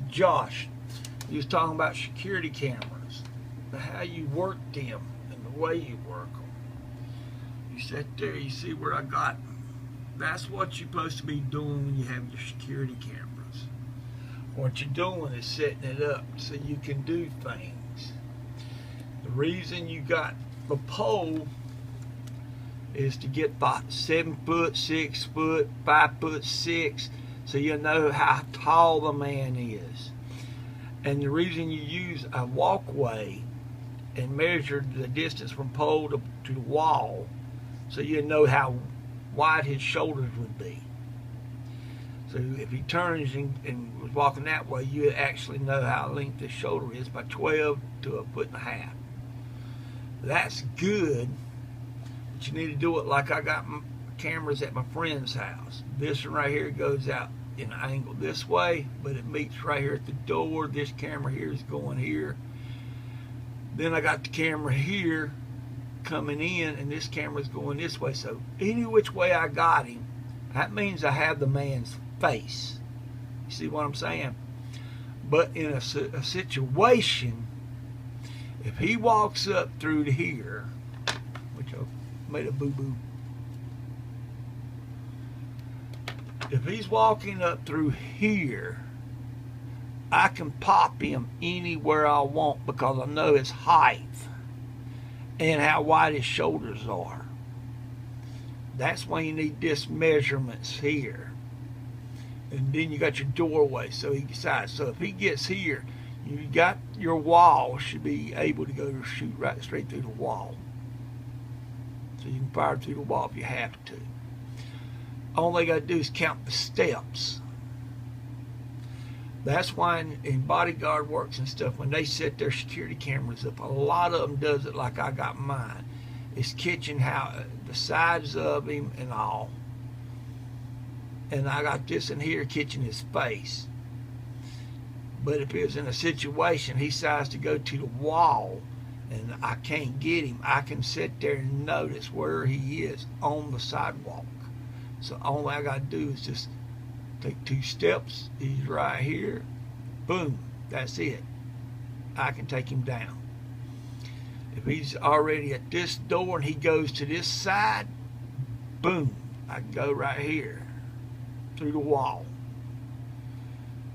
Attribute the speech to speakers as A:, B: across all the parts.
A: Josh, he was talking about security cameras, how you work them and the way you work them. You sit there, you see where I got them. That's what you're supposed to be doing when you have your security cameras. What you're doing is setting it up so you can do things. The reason you got the pole is to get the 7 foot, 6 foot, 5'6", so you know how tall the man is. And the reason you use a walkway and measure the distance from pole to the wall, so you know how wide his shoulders would be. So if he turns and was walking that way, you actually know how length his shoulder is by 12 to 1.5 foot. That's good, but you need to do it like I got cameras at my friend's house. This one right here goes out in an angle this way, but it meets right here at the door. This camera here is going here. Then I got the camera here coming in, and this camera's going this way. So any which way I got him, that means I have the man's face. You see what I'm saying? But in a situation, if he walks up through to here, which I made a boo-boo. If he's walking up through here, I can pop him anywhere I want because I know his height and how wide his shoulders are. That's why you need this measurements here. And then you got your doorway, so he decides. So if he gets here, you got your wall should be able to go to shoot right straight through the wall. So you can fire through the wall if you have to. All they got to do is count the steps. That's why in bodyguard works and stuff, when they set their security cameras up, a lot of them does it like I got mine. It's catching how the sides of him and all. And I got this in here catching his face. But if it was in a situation, he decides to go to the wall and I can't get him, I can sit there and notice where he is on the sidewalk. So all I got to do is just take 2 steps. He's right here. Boom. That's it. I can take him down. If he's already at this door and he goes to this side, boom. I can go right here through the wall.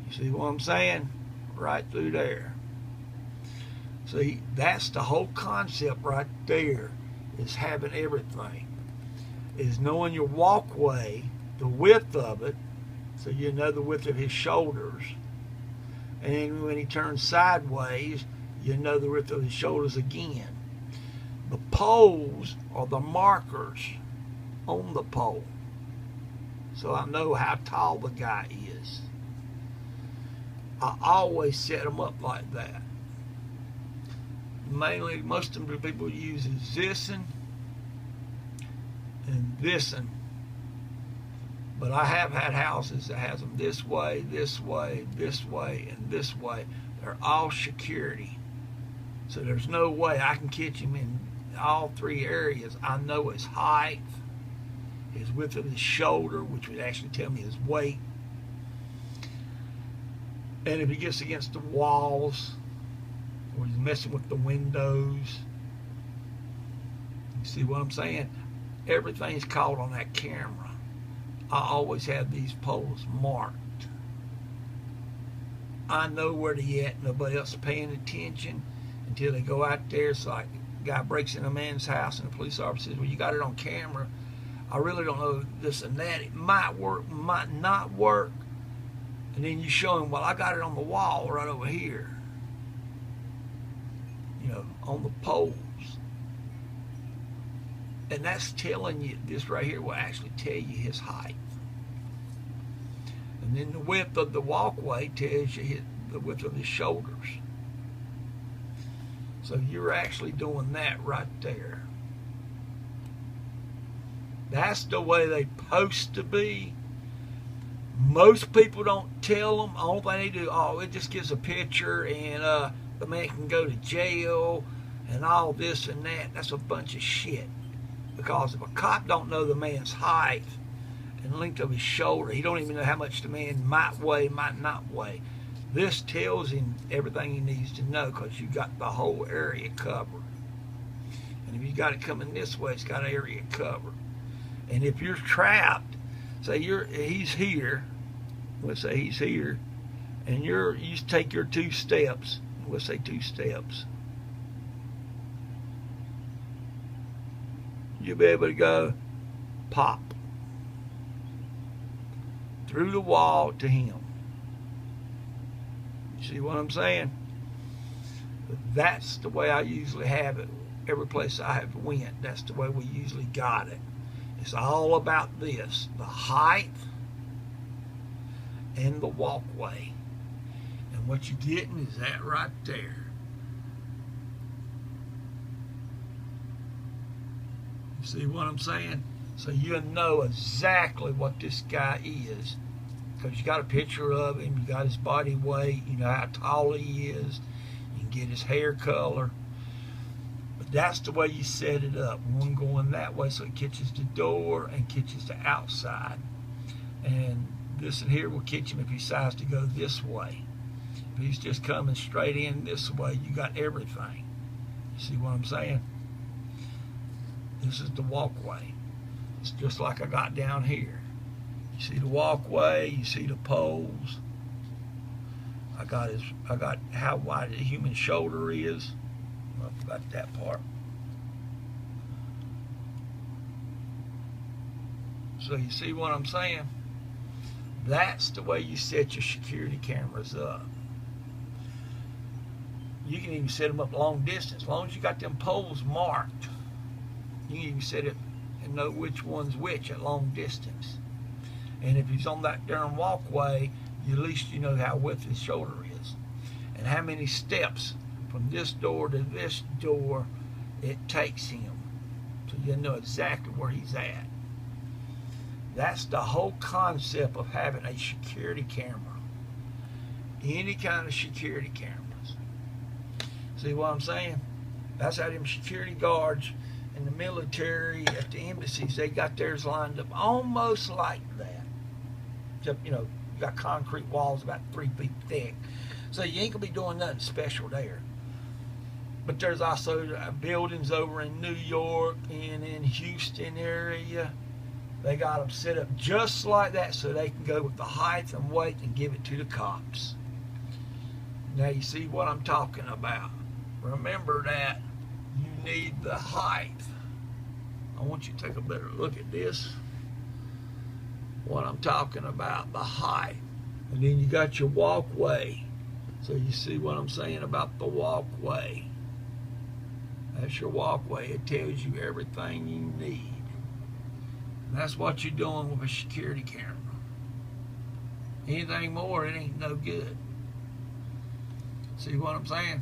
A: You see what I'm saying? Right through there. See, that's the whole concept right there, is having everything. Is knowing your walkway, the width of it, so you know the width of his shoulders. And when he turns sideways, you know the width of his shoulders again. The poles are the markers on the pole. So I know how tall the guy is. I always set them up like that. Mainly, most of the people use is this one and this one. But I have had houses that has them this way, this way, this way, and this way. They're all security. So there's no way I can catch him in all 3 areas. I know his height, his width of his shoulder, which would actually tell me his weight. And if he gets against the walls, or he's messing with the windows, you see what I'm saying? Everything's caught on that camera. I always have these poles marked. I know where they're at. Nobody else is paying attention until they go out there. It's like a guy breaks in a man's house and the police officer says, well, you got it on camera. I really don't know this and that. It might work, might not work. And then you show him, well, I got it on the wall right over here. You know, on the poles. And that's telling you, this right here will actually tell you his height. And then the width of the walkway tells you the width of his shoulders. So you're actually doing that right there. That's the way they're supposed to be. Most people don't tell them. All they do, oh, it just gives a picture and the man can go to jail and all this and that. That's a bunch of shit. Because if a cop don't know the man's height and length of his shoulder, he don't even know how much the man might weigh, might not weigh. This tells him everything he needs to know because you got the whole area covered. And if you got it coming this way, it's got area covered. And if you're trapped, say he's here, let's say he's here, and you take your 2 steps, let's say 2 steps, you'll be able to go pop through the wall to him. You see what I'm saying? That's the way I usually have it. Every place I have went, that's the way we usually got it. It's all about this, the height and the walkway. And what you're getting is that right there. You see what I'm saying? So you'll know exactly what this guy is. Because you got a picture of him, you got his body weight, you know how tall he is, you can get his hair color. But that's the way you set it up. One going that way so it catches the door and catches the outside. And this in here will catch him if he decides to go this way. If he's just coming straight in this way, you got everything. You see what I'm saying? This is the walkway. It's just like I got down here. You see the walkway, you see the poles. I got how wide the human shoulder is. I forgot that part. So you see what I'm saying? That's the way you set your security cameras up. You can even set them up long distance. As long as you got them poles marked, you can even set it and know which one's which at long distance. And if he's on that darn walkway, at least you know how width his shoulder is. And how many steps from this door to this door it takes him. So you know exactly where he's at. That's the whole concept of having a security camera. Any kind of security cameras. See what I'm saying? That's how them security guards in the military at the embassies, they got theirs lined up almost like that. Except, you know, you got concrete walls about 3 feet thick. So you ain't gonna be doing nothing special there. But there's also buildings over in New York and in Houston area. They got them set up just like that so they can go with the height and weight and give it to the cops. Now you see what I'm talking about. Remember that you need the height. I want you to take a better look at this. What I'm talking about, the height. And then you got your walkway. So you see what I'm saying about the walkway. That's your walkway. It tells you everything you need. And that's what you're doing with a security camera. Anything more, it ain't no good. See what I'm saying?